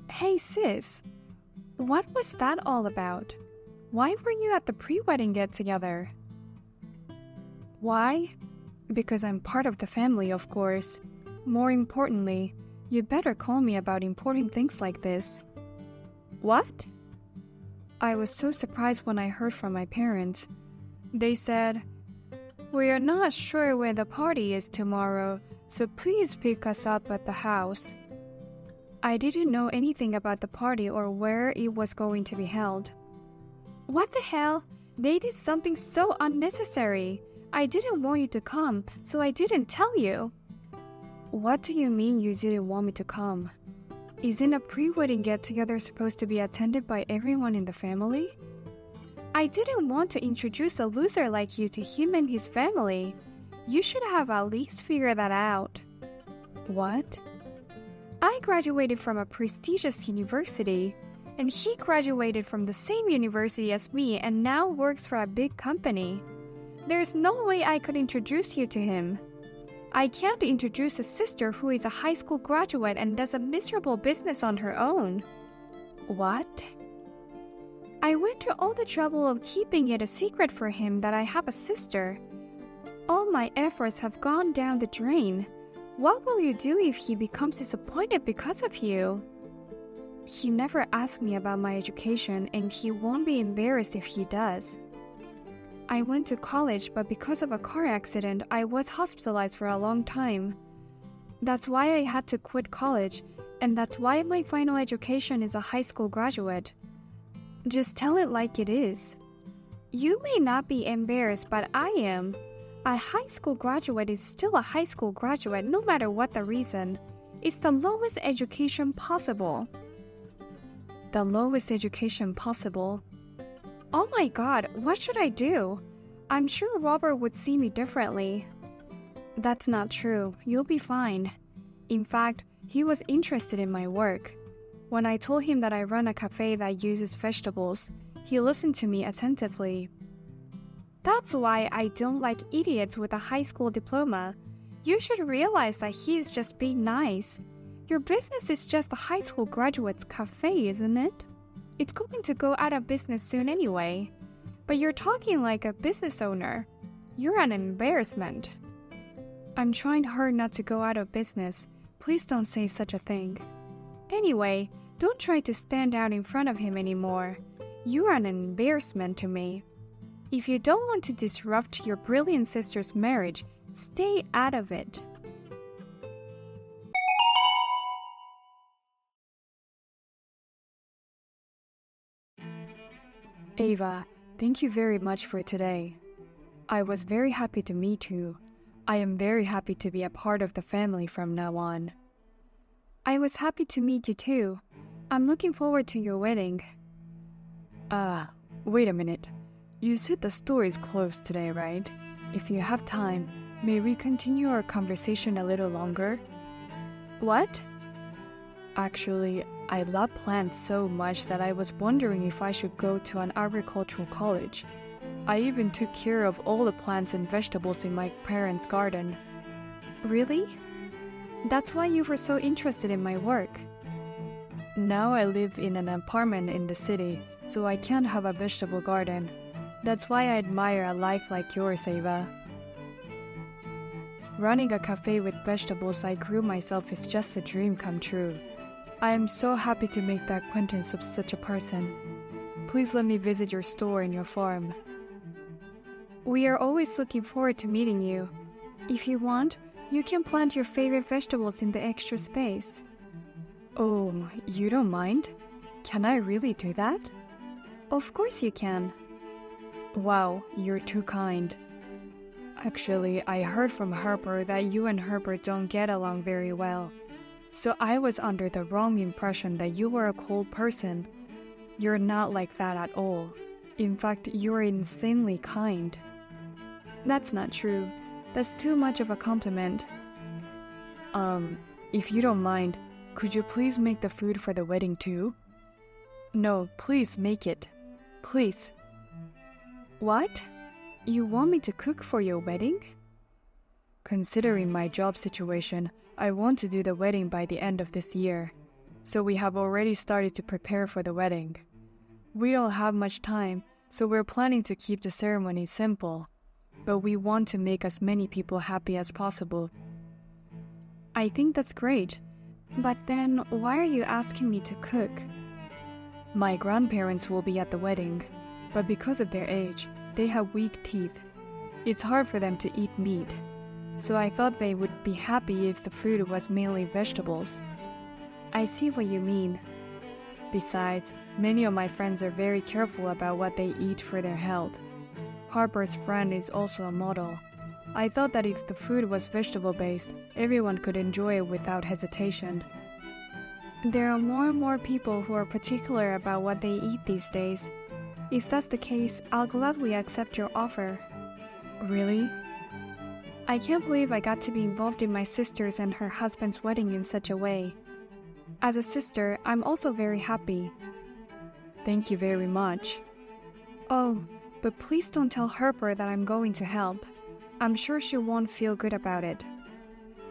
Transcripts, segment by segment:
Hey sis, what was that all about? Why were you at the pre-wedding get-together? Why? Because I'm part of the family, of course. More importantly, you better call me about important things like this. What? I was so surprised when I heard from my parents. They said, "We are not sure where the party is tomorrow, so please pick us up at the house." I didn't know anything about the party or where it was going to be held. What the hell? They did something so unnecessary. I didn't want you to come, so I didn't tell you. What do you mean you didn't want me to come? Isn't a pre-wedding get-together supposed to be attended by everyone in the family? I didn't want to introduce a loser like you to him and his family. You should have at least figured that out. What? I graduated from a prestigious university, and he graduated from the same university as me and now works for a big company. There's no way I could introduce you to him. I can't introduce a sister who is a high school graduate and does a miserable business on her own. What? I went to all the trouble of keeping it a secret for him that I have a sister. All my efforts have gone down the drain. What will you do if he becomes disappointed because of you? He never asked me about my education, and he won't be embarrassed if he does. I went to college, but because of a car accident, I was hospitalized for a long time. That's why I had to quit college, and that's why my final education is a high school graduate. Just tell it like it is. You may not be embarrassed, but I am. A high school graduate is still a high school graduate no matter what the reason. It's the lowest education possible. The lowest education possible? Oh my god, what should I do? I'm sure Robert would see me differently. That's not true. You'll be fine. In fact, he was interested in my work. When I told him that I run a cafe that uses vegetables, he listened to me attentively. That's why I don't like idiots with a high school diploma. You should realize that he is just being nice. Your business is just a high school graduate's cafe, isn't it? It's going to go out of business soon anyway. But you're talking like a business owner. You're an embarrassment. I'm trying hard not to go out of business. Please don't say such a thing. Anyway, don't try to stand out in front of him anymore. You are an embarrassment to me. If you don't want to disrupt your brilliant sister's marriage, stay out of it. Ava, thank you very much for today. I was very happy to meet you. I am very happy to be a part of the family from now on. I was happy to meet you too. I'm looking forward to your wedding. Wait a minute. You said the store is closed today, right? If you have time, may we continue our conversation a little longer? What? Actually, I love plants so much that I was wondering if I should go to an agricultural college. I even took care of all the plants and vegetables in my parents' garden. Really? That's why you were so interested in my work. Now I live in an apartment in the city, so I can't have a vegetable garden. That's why I admire a life like yours, Ava. Running a cafe with vegetables I grew myself is just a dream come true. I am so happy to make the acquaintance of such a person. Please let me visit your store and your farm. We are always looking forward to meeting you. If you want, you can plant your favorite vegetables in the extra space. Oh, you don't mind? Can I really do that? Of course you can. Wow, you're too kind. Actually, I heard from Harper that you and Herbert don't get along very well. So I was under the wrong impression that you were a cold person. You're not like that at all. In fact, you're insanely kind. That's not true. That's too much of a compliment. If you don't mind, could you please make the food for the wedding too? No, please make it. Please. What? You want me to cook for your wedding? Considering my job situation, I want to do the wedding by the end of this year. so we have already started to prepare for the wedding. We don't have much time, so we're planning to keep the ceremony simple, but we want to make as many people happy as possible. I think that's great, but then why are you asking me to cook? My grandparents will be at the wedding, but because of their age, they have weak teeth. It's hard for them to eat meat, so I thought they would be happy if the food was mainly vegetables. I see what you mean. Besides, many of my friends are very careful about what they eat for their health. Harper's friend is also a model. I thought that if the food was vegetable-based, everyone could enjoy it without hesitation. There are more and more people who are particular about what they eat these days. If that's the case, I'll gladly accept your offer. Really? I can't believe I got to be involved in my sister's and her husband's wedding in such a way. As a sister, I'm also very happy. Thank you very much. Oh, but please don't tell Harper that I'm going to help. I'm sure she won't feel good about it.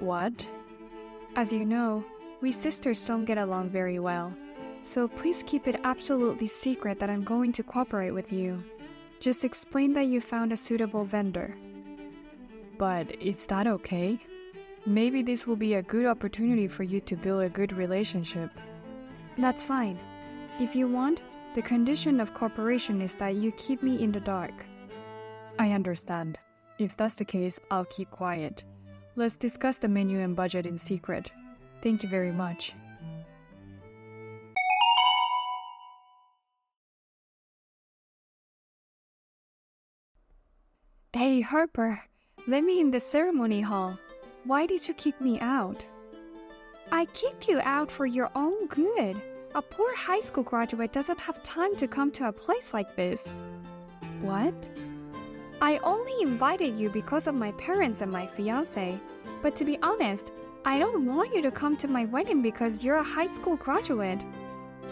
What? As you know, we sisters don't get along very well. So please keep it absolutely secret that I'm going to cooperate with you. Just explain that you found a suitable vendor. But is that okay? Maybe this will be a good opportunity for you to build a good relationship. That's fine. If you want, the condition of cooperation is that you keep me in the dark. I understand. If that's the case, I'll keep quiet. Let's discuss the menu and budget in secret. Thank you very much. Hey, Harper, let me in the ceremony hall. Why did you kick me out? I kicked you out for your own good. A poor high school graduate doesn't have time to come to a place like this. What? I only invited you because of my parents and my fiancé. But to be honest, I don't want you to come to my wedding because you're a high school graduate.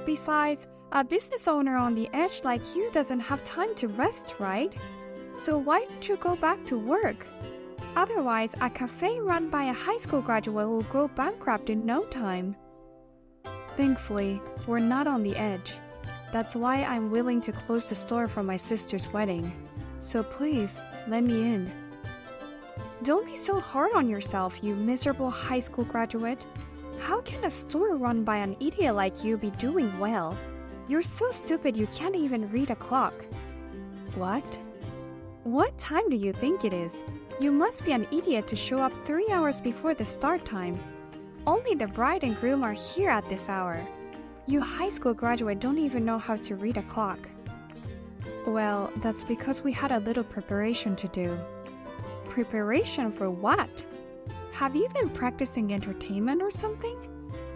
Besides, a business owner on the edge like you doesn't have time to rest, right? So why don't you go back to work? Otherwise, a cafe run by a high school graduate will go bankrupt in no time. Thankfully, we're not on the edge. That's why I'm willing to close the store for my sister's wedding. So please, let me in. Don't be so hard on yourself, you miserable high school graduate. How can a store run by an idiot like you be doing well? You're so stupid you can't even read a clock. What? What time do you think it is? You must be an idiot to show up 3 hours before the start time. Only the bride and groom are here at this hour. You high school graduate don't even know how to read a clock. Well, that's because we had a little preparation to do. Preparation for what? Have you been practicing entertainment or something?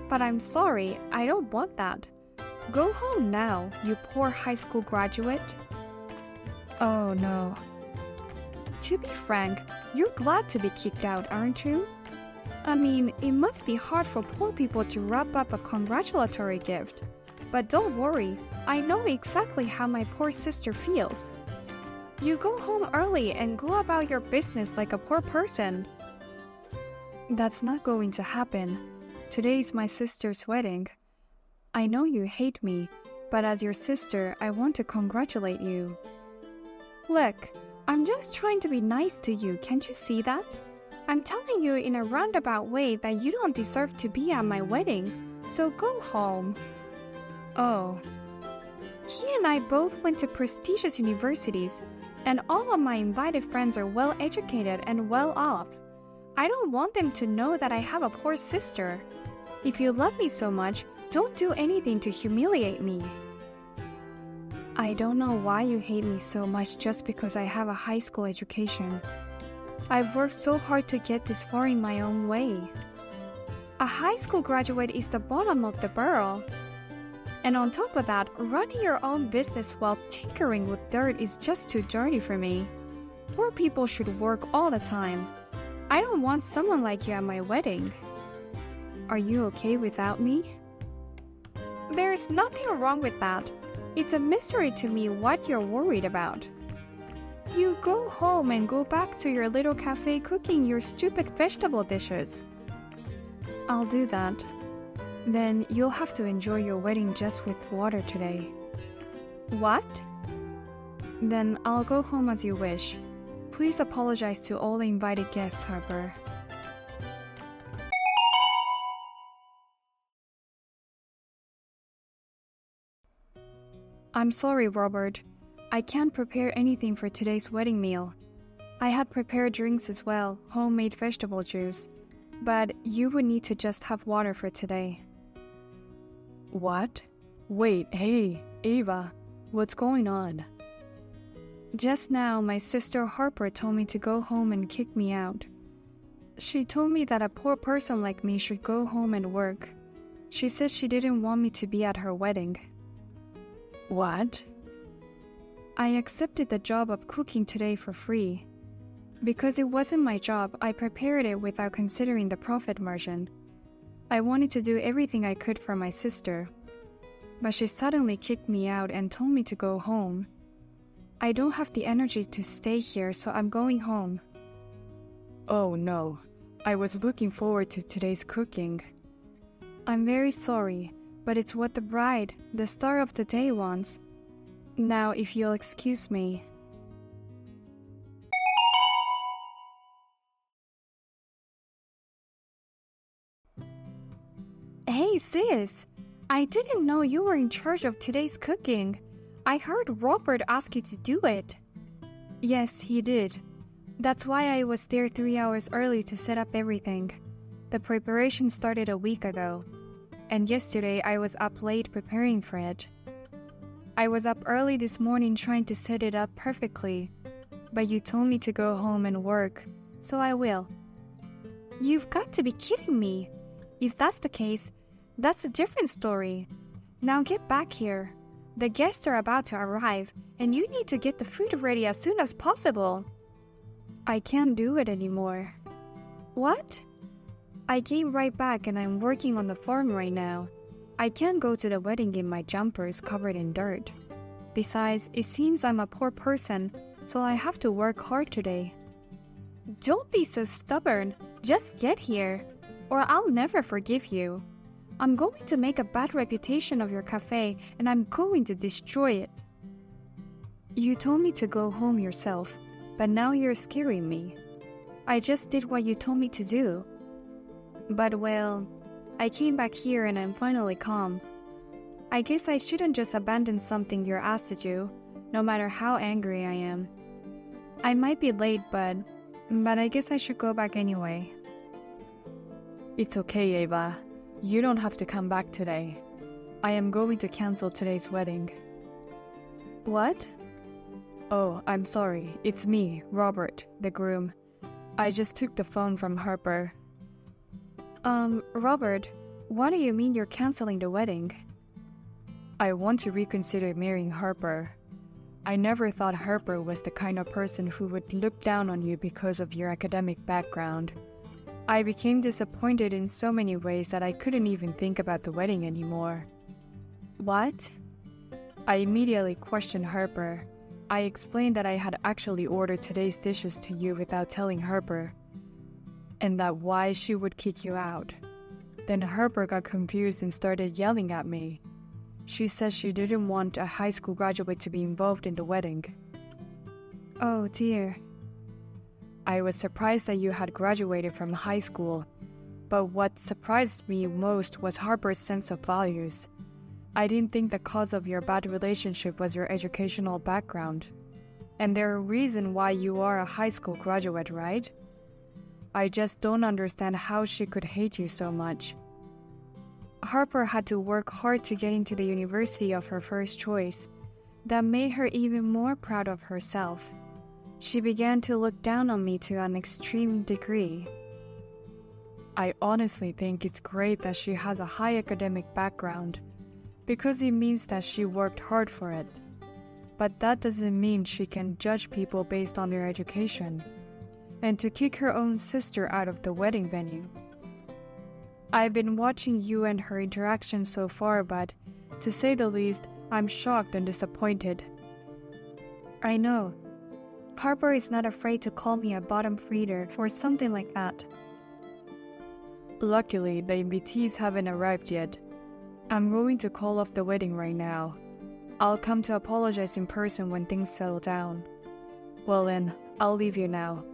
But I'm sorry, I don't want that. Go home now, you poor high school graduate. Oh no. To be frank, you're glad to be kicked out, aren't you? I mean, it must be hard for poor people to wrap up a congratulatory gift. But don't worry, I know exactly how my poor sister feels. You go home early and go about your business like a poor person. That's not going to happen. Today's my sister's wedding. I know you hate me, but as your sister, I want to congratulate you. Look, I'm just trying to be nice to you, can't you see that? I'm telling you in a roundabout way that you don't deserve to be at my wedding, so go home. Oh. He and I both went to prestigious universities, and all of my invited friends are well educated and well off. I don't want them to know that I have a poor sister. If you love me so much, don't do anything to humiliate me. I don't know why you hate me so much just because I have a high school education. I've worked so hard to get this far in my own way. A high school graduate is the bottom of the barrel. And on top of that, running your own business while tinkering with dirt is just too dirty for me. Poor people should work all the time. I don't want someone like you at my wedding. Are you okay without me? There's nothing wrong with that. It's a mystery to me what you're worried about. You go home and go back to your little cafe cooking your stupid vegetable dishes. I'll do that. Then you'll have to enjoy your wedding just with water today. What? Then I'll go home as you wish. Please apologize to all the invited guests, Harper. I'm sorry, Robert. I can't prepare anything for today's wedding meal. I had prepared drinks as well, homemade vegetable juice. But you would need to just have water for today. What? Wait, hey, Ava, what's going on? Just now, my sister Harper told me to go home and kick me out. She told me that a poor person like me should go home and work. She said she didn't want me to be at her wedding. What? I accepted the job of cooking today for free. Because it wasn't my job, I prepared it without considering the profit margin. I wanted to do everything I could for my sister. But she suddenly kicked me out and told me to go home. I don't have the energy to stay here, so I'm going home. Oh no, I was looking forward to today's cooking. I'm very sorry, but it's what the bride, the star of the day, wants. Now, if you'll excuse me. Hey sis, I didn't know you were in charge of today's cooking. I heard Robert ask you to do it. Yes, he did. That's why I was there 3 hours early to set up everything. The preparation started a week ago. And yesterday I was up late preparing for it. I was up early this morning trying to set it up perfectly. But you told me to go home and work, so I will. You've got to be kidding me. If that's the case, that's a different story. Now get back here. The guests are about to arrive, and you need to get the food ready as soon as possible. I can't do it anymore. What? I came right back and I'm working on the farm right now. I can't go to the wedding in my jumpers covered in dirt. Besides, it seems I'm a poor person, so I have to work hard today. Don't be so stubborn. Just get here, or I'll never forgive you. I'm going to make a bad reputation of your cafe, and I'm going to destroy it. You told me to go home yourself, but now you're scaring me. I just did what you told me to do. But well, I came back here and I'm finally calm. I guess I shouldn't just abandon something you're asked to do, no matter how angry I am. I might be late, but I guess I should go back anyway. It's okay, Ava. You don't have to come back today. I am going to cancel today's wedding. What? Oh, I'm sorry. It's me, Robert, the groom. I just took the phone from Harper. Robert, what do you mean you're canceling the wedding? I want to reconsider marrying Harper. I never thought Harper was the kind of person who would look down on you because of your academic background. I became disappointed in so many ways that I couldn't even think about the wedding anymore. What? I immediately questioned Harper. I explained that I had actually ordered today's dishes to you without telling Harper, and that why she would kick you out. Then Harper got confused and started yelling at me. She said she didn't want a high school graduate to be involved in the wedding. Oh dear. I was surprised that you had graduated from high school, but what surprised me most was Harper's sense of values. I didn't think the cause of your bad relationship was your educational background. And there's a reason why you are a high school graduate, right? I just don't understand how she could hate you so much. Harper had to work hard to get into the university of her first choice. That made her even more proud of herself. She began to look down on me to an extreme degree. I honestly think it's great that she has a high academic background, because it means that she worked hard for it. But that doesn't mean she can judge people based on their education, and to kick her own sister out of the wedding venue. I've been watching you and her interaction so far, but, to say the least, I'm shocked and disappointed. I know. Harper is not afraid to call me a bottom feeder or something like that. Luckily, the invitees haven't arrived yet. I'm going to call off the wedding right now. I'll come to apologize in person when things settle down. Well then, I'll leave you now.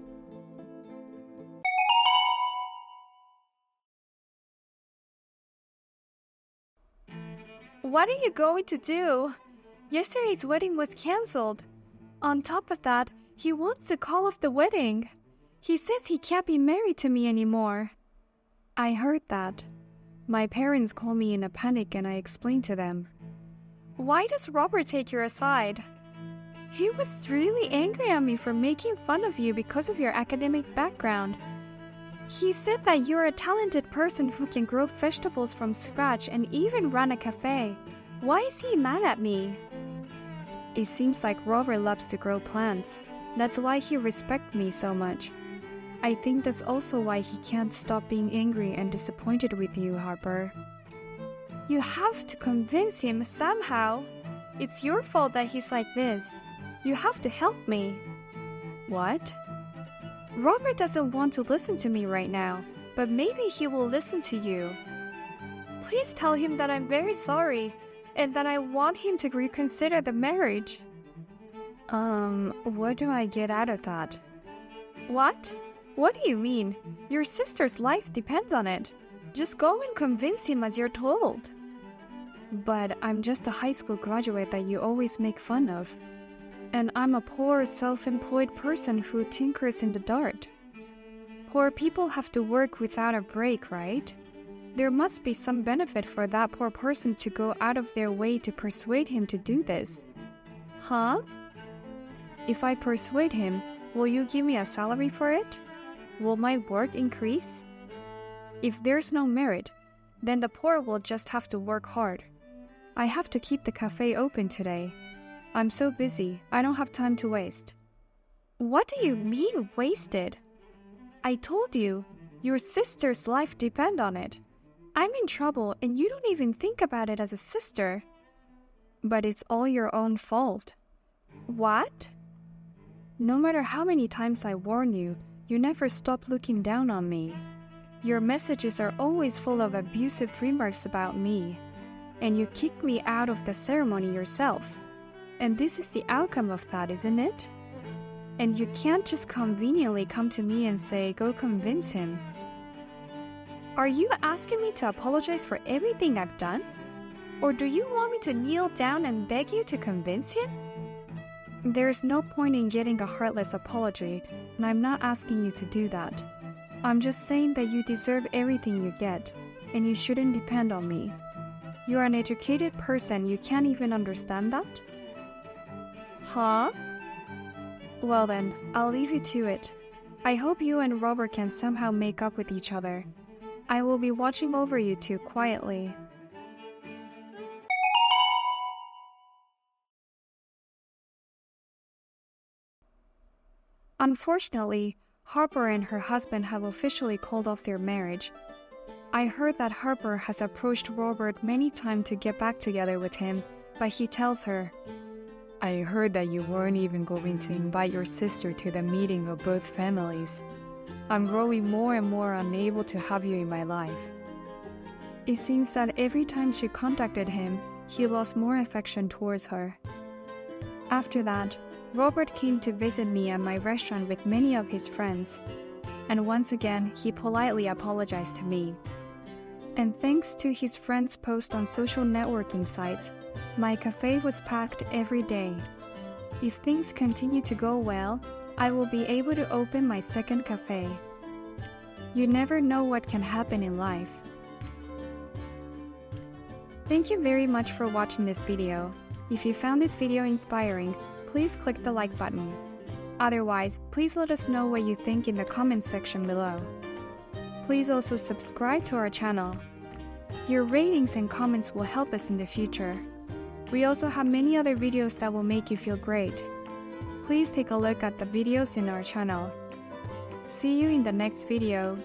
What are you going to do? Yesterday's wedding was cancelled. On top of that, he wants to call off the wedding. He says he can't be married to me anymore. I heard that. My parents called me in a panic and I explained to them. Why does Robert take your aside? He was really angry at me for making fun of you because of your academic background. He said that you're a talented person who can grow vegetables from scratch and even run a cafe. Why is he mad at me? It seems like Robert loves to grow plants. That's why he respects me so much. I think that's also why he can't stop being angry and disappointed with you, Harper. You have to convince him somehow. It's your fault that he's like this. You have to help me. What? Robert doesn't want to listen to me right now, but maybe he will listen to you. Please tell him that I'm very sorry and that I want him to reconsider the marriage. What do I get out of that? What? What do you mean? Your sister's life depends on it. Just go and convince him as you're told. But I'm just a high school graduate that you always make fun of. And I'm a poor, self-employed person who tinkers in the dark. Poor people have to work without a break, right? There must be some benefit for that poor person to go out of their way to persuade him to do this. Huh? If I persuade him, will you give me a salary for it? Will my work increase? If there's no merit, then the poor will just have to work hard. I have to keep the cafe open today. I'm so busy, I don't have time to waste. What do you mean, wasted? I told you, your sister's life depends on it. I'm in trouble and you don't even think about it as a sister. But it's all your own fault. What? No matter how many times I warn you, you never stop looking down on me. Your messages are always full of abusive remarks about me. And you kicked me out of the ceremony yourself. And this is the outcome of that, isn't it? And you can't just conveniently come to me and say, go convince him. Are you asking me to apologize for everything I've done? Or do you want me to kneel down and beg you to convince him? There's no point in getting a heartless apology, and I'm not asking you to do that. I'm just saying that you deserve everything you get, and you shouldn't depend on me. You're an educated person, you can't even understand that? Huh? Well then, I'll leave you to it. I hope you and Robert can somehow make up with each other. I will be watching over you two quietly. Unfortunately, Harper and her husband have officially called off their marriage. I heard that Harper has approached Robert many times to get back together with him, but he tells her, I heard that you weren't even going to invite your sister to the meeting of both families. I'm growing more and more unable to have you in my life. It seems that every time she contacted him, he lost more affection towards her. After that, Robert came to visit me at my restaurant with many of his friends, and once again he politely apologized to me. And thanks to his friends' posts on social networking sites, my cafe was packed every day. If things continue to go well, I will be able to open my second cafe. You never know what can happen in life. Thank you very much for watching this video. If you found this video inspiring, please click the like button. Otherwise, please let us know what you think in the comments section below. Please also subscribe to our channel. Your ratings and comments will help us in the future. We also have many other videos that will make you feel great. Please take a look at the videos in our channel. See you in the next video.